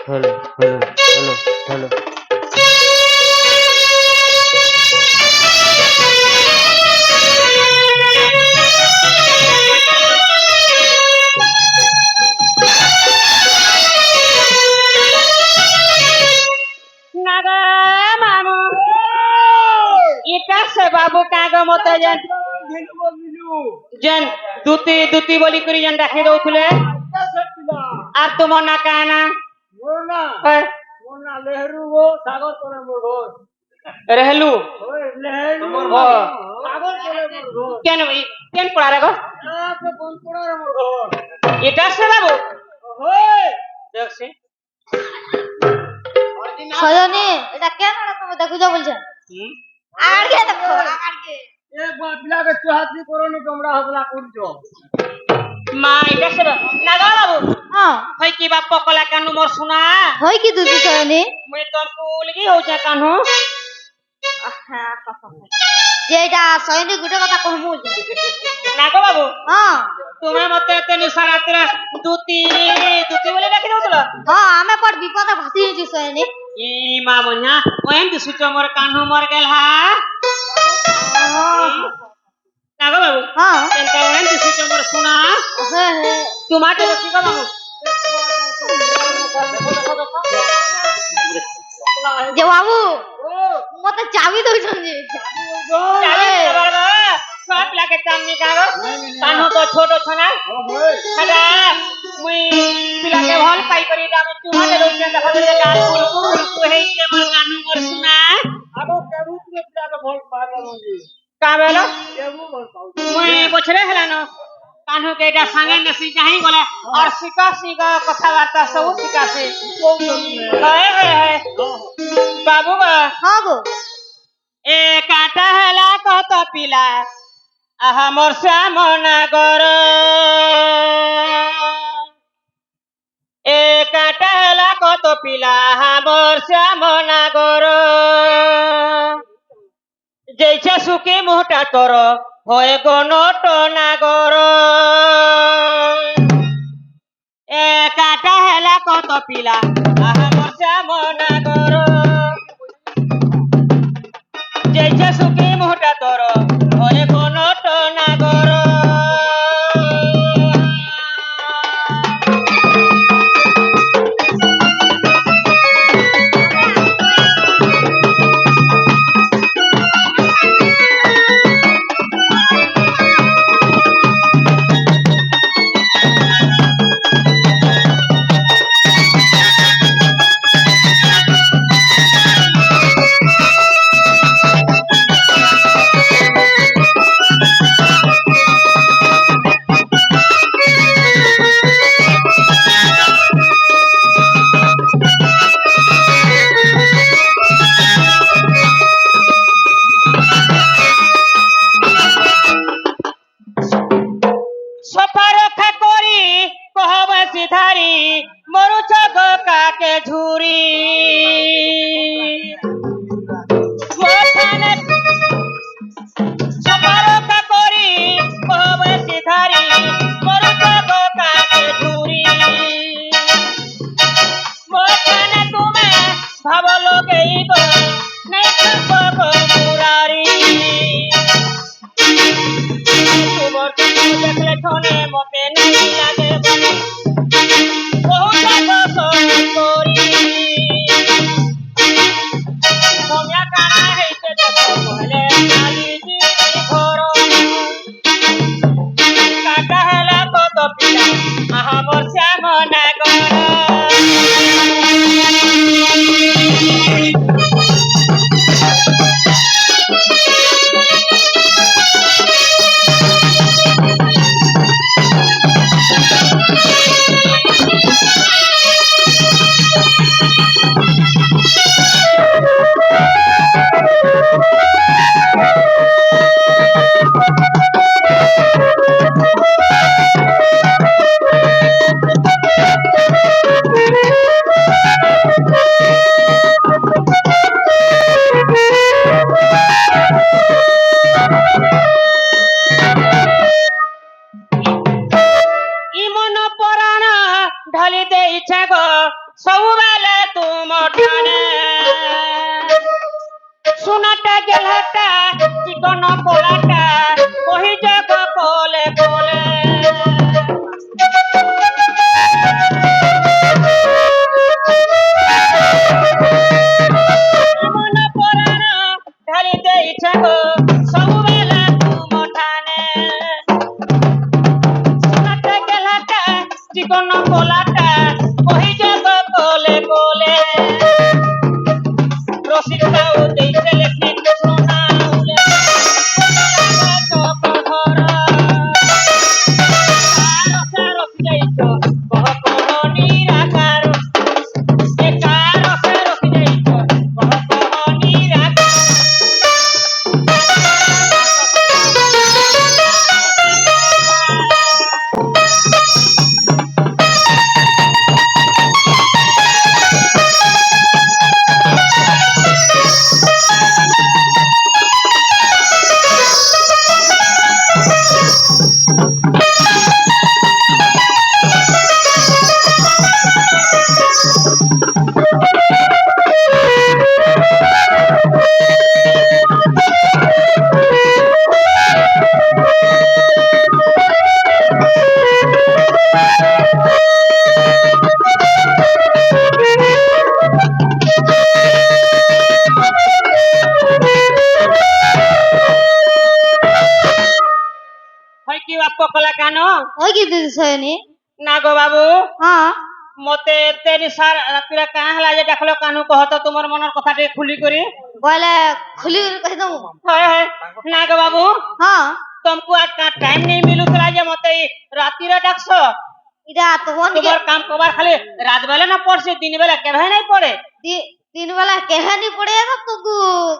হলো হলো হলো হলো। নাগা মামু এটা সে বাবু কাগো মতে যেন যেন দুতি দুতি বলি করি যেন ডাকি দউଥିଲେ আর তোমার না কানা রেহলু কেন কেন পড়া রে গো এটা সে বাবু দেখছি সজনী এটা কেন তুমি দেখো যা বলছেন আর কে দেখো আর কে মা এটা সে নাগা বাবু হ্যাঁ হই কি বাপ পকলা কানু মোর শোনা হই কি দুদি সজনী মুই তোর কুল কি হউছে কানু যে এটা সজনী গুটে কথা কহমু নাগা বাবু হ্যাঁ তুমি মতে এতে নিশা রাত্রে দুতি দুতি বলে ডাকি দউছিল হ্যাঁ আমি পর বিপদে ভাসি হইছি সজনী ই মা বন্যা ওয়েন দিসুচ মোর কানু মর গেল হা নাগা বাবু হ্যাঁ এনটা ওয়েন দিসুচ মোর শোনা হ্যাঁ হ্যাঁ তোমাকে কি গো বাবু যে বাবু মতে চাবি দইছন যে চাবি দেবার গো সব লাগে চামনি কাগো কানু তো ছোট ছনা খাদা মুই পিলাকে ভাল পাই করি আমি তোমাকে রইছে দেখা দে গাল কুল কুল হেইছে মোর কানু মোর শোনা কা বেলো মুই বছরে হেলানো কানু के এটা संगे नसी चाहि गले और सिका কথাবার্তা সব শিখাছে হায় হায় বাবু বা হ্যাঁ গো এ কাটা হেলা কত পিলা আহা মোর শ্যামনগর এ কাটা হেলা কত পিলা আহা মোর শ্যামনগর যেইছে সুখী মোটা তোর হয়ে গণট নাগর এ কাটা হেলা কত পিলা আহা মোর শ্যামনগর যেইছে সুখী মোটা তোর হয়ে গণট নাগর সফা রক্ষা করি কহবাসি ধারি মরুছ গো কাকে ঝুরি সফা রক্ষা করি কহবাসি ধারি মরুছ গো কাকে ঝুরি মোখানে তুমি ভাবলো গেই গো নাই থাকো গো মুরারি তোমার দেখলে ঠনে মতে নেই লাগে বহুত পছন্দ করি তোমরা কানা হইতে দেখো বলে কালি ঘর কাটা হেলা কত পিলা আহা মোর শ্যামনগর ସବୁବେଳେ ତୁମ ଠାନେ ସୁନାଟା ଗେହ୍ଲାଟା ଚିକନ କୋଲାଟା କହି ଜଗ କୋଲେ କୋଲେ ମନ ପରାଣ ଢାଳି ଦେଇଛ ଗୋ ସବୁବେଳେ ତୁମ ଠାନେ ସୁନାଟା ଗେହ୍ଲାଟା ଚିକନ କୋଲାଟା କହି ଜଗ କୋଲେ କୋଲେ রসিকতাও দেইছে লেখি সোনা উলে চক ধর রসা রসি যাইছ কহ কহ নিরাকার একা রসা রসি যাইছ কহ কহ নিরাকার হয় কি বাপ কলা কান ওই কি দিদি সয়নি না গো বাবু হ্যাঁ মতে এতে নিশার রাতিরে কাঁ হেলা যে ডাকলো কানু কহত তোমার মনের কথা টিকে খুলি করি বলে খুলি করে কহি দমু হয় হয় না গো বাবু হ্যাঁ तुमको आज का टाइम नहीं मिलुतला जे मते राती रे डाकसो इदा तो वन के तुम्हार काम कबार खाली रात बेला ना पड़से दिन बेला केभे नहीं पड़े दिन वाला केहे नहीं पड़े तो तू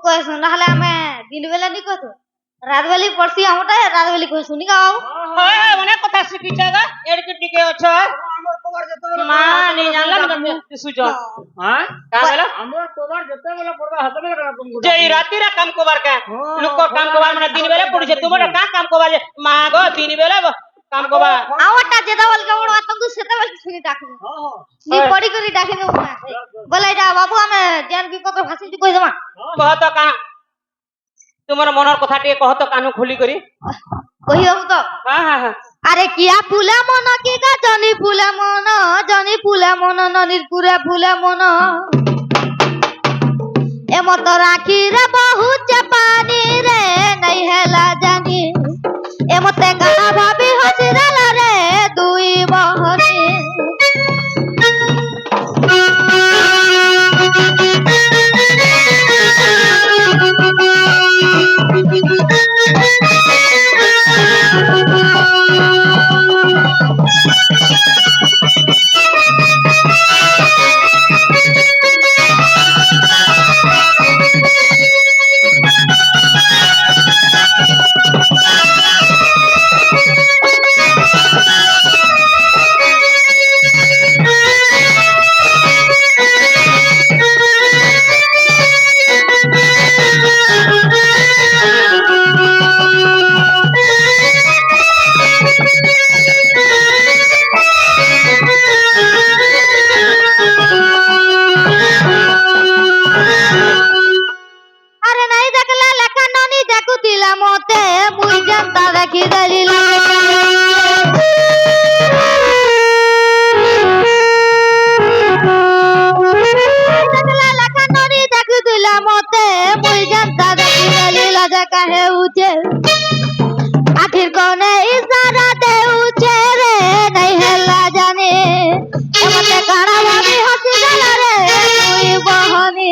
कोई सुन हले हमें दिन वाला नहीं कहतो रात वाली पड़सी हमटा रात वाली कोई सुनी का हाय हाय मने कथा सिखी जागा एड़के टिके अछो मां नहीं जानला न सुजो हां का बेला हमर कोबार जते बेला पड़बा हतबे करा तुमको जे ई राती रा काम कबार का लोग को काम कबार माने दिन बेला पड़ी जे तुम्हारा का काम कबार जे मां गो दिन बेला काम कबार आवटा जेदा वाल के बड़वा तुमको सेता वाल सुनी डाकू हां हां नी पड़ी करी डाके दो बोले जा बाबू हमें जान की कत भाषी कोई जमा कहत का तुम्हार मनर कथा टिके कहत कानू खुली करी कही हम तो हां हां हां अरे किया फूला मन की का जनी फूला मन ननीर पूरा फूला मन ए मत राखी रे बहुत पानी रे नहीं हेला जानी ए मते गाना भाभी हसिराला रे दुई बहनी आखिर कौन इशारा दे उचे रे नहीं हेला जाने मते गाना भाभी हंसी गला रे कोई बहनी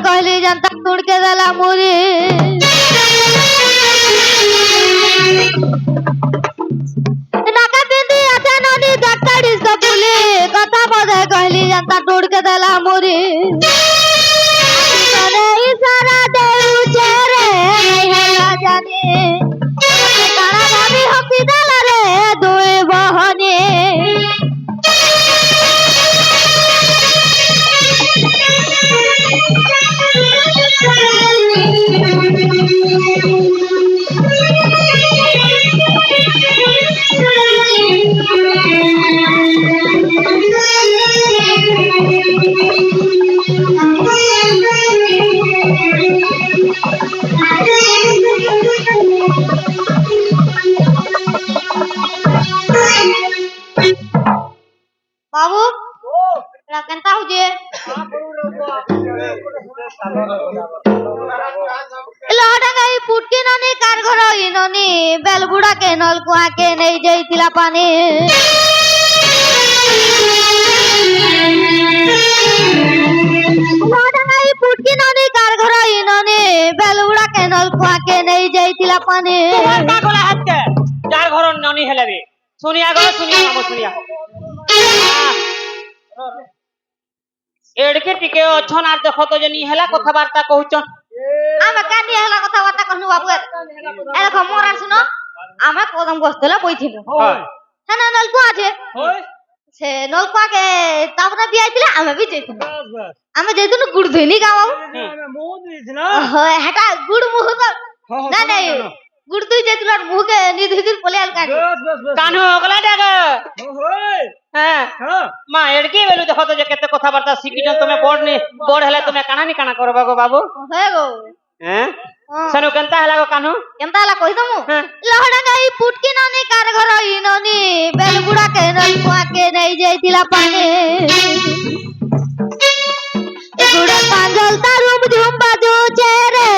कहली जनता तोड़ के दला मुरी नाका बिंद ଯେ ଲହଡାଙ୍ଗାଇ ପୁଟକି ନନି କାର ଘର ଇନନି ବେଲବୁଡା କେ ନଲକୁଆ କେ ନେଇ ଯାଇଥିଲା ପାନି ଲହଡାଙ୍ଗାଇ ପୁଟକି ନନି କାର ଘର ଇନନି ବେଲବୁଡା କେ ନଲକୁଆ କେ ନେଇ ଯାଇଥିଲା ପାନି তোমার পাগলা হাতকে যার ঘর ননি হেলাবে শুনিয়া গো শুনিয়া বাবু শুনিয়া এড়কে টিকে অছন আর দেখো তো যে নি হেলা কথাবার্তা কহুছন ଆମେ କାନି ହେଲା କଥାବାର୍ତ୍ତା କହିନୁ ବାବୁ ଏ ଦେଖ ମୋର ଶୁଣ ଆମେ କଦମ ଗଛତলা ବଇଥିଲୁ হয় ହେନା ନଲକୁଆ ଅଛି হয় ସେ ନଲକୁଆ କେ ତାପରେ ବି ଆଇଥିଲା ଆମେ ବି ଯାଇଥିଲୁ বাস বাস ଆମେ ଯାଇଥିଲୁ ଗୁଡ ଧୋଇନି ଗାଁ ବାବୁ ଆମେ ମୁଁ ଦେଇଛି ନା ହେଟା ଗୁଡ ମୁହ ତ ନାଇଁ ନାଇଁ ଗୁଡ ଧୋଇ ଯାଇଥିଲୁ আর মুহকে নি ধোই পলে আল কাটি বাস বাস বাস কানু ওগলা ডাক হয় হ্যাঁ হ্যাঁ মা এড়কে বেলু দেখো তো যে কেতে কথাবার্তা শিখিছন তুমি বড় হেলে তুমি কানানি কানা করবা গো বাবু ହେ গো হ্যাঁ সেনু কেনতা হেলা গো কানু କେନ୍ତା ହେଲା କହିଦମୁ হ্যাঁ ଲହଡା ଗାଇ ପୁଟକି ନନି କାର ଘର ଇନନି ବେଲବୁଡା କେ ନଲକୁଆ କେ ନେଇ ଯାଇଥିଲା ପାନି ଏ ଗୁଡେ ପାଞ୍ଜଲ ତାରୁମ ଝୁମ୍ ବାଜୁଛେ ରେ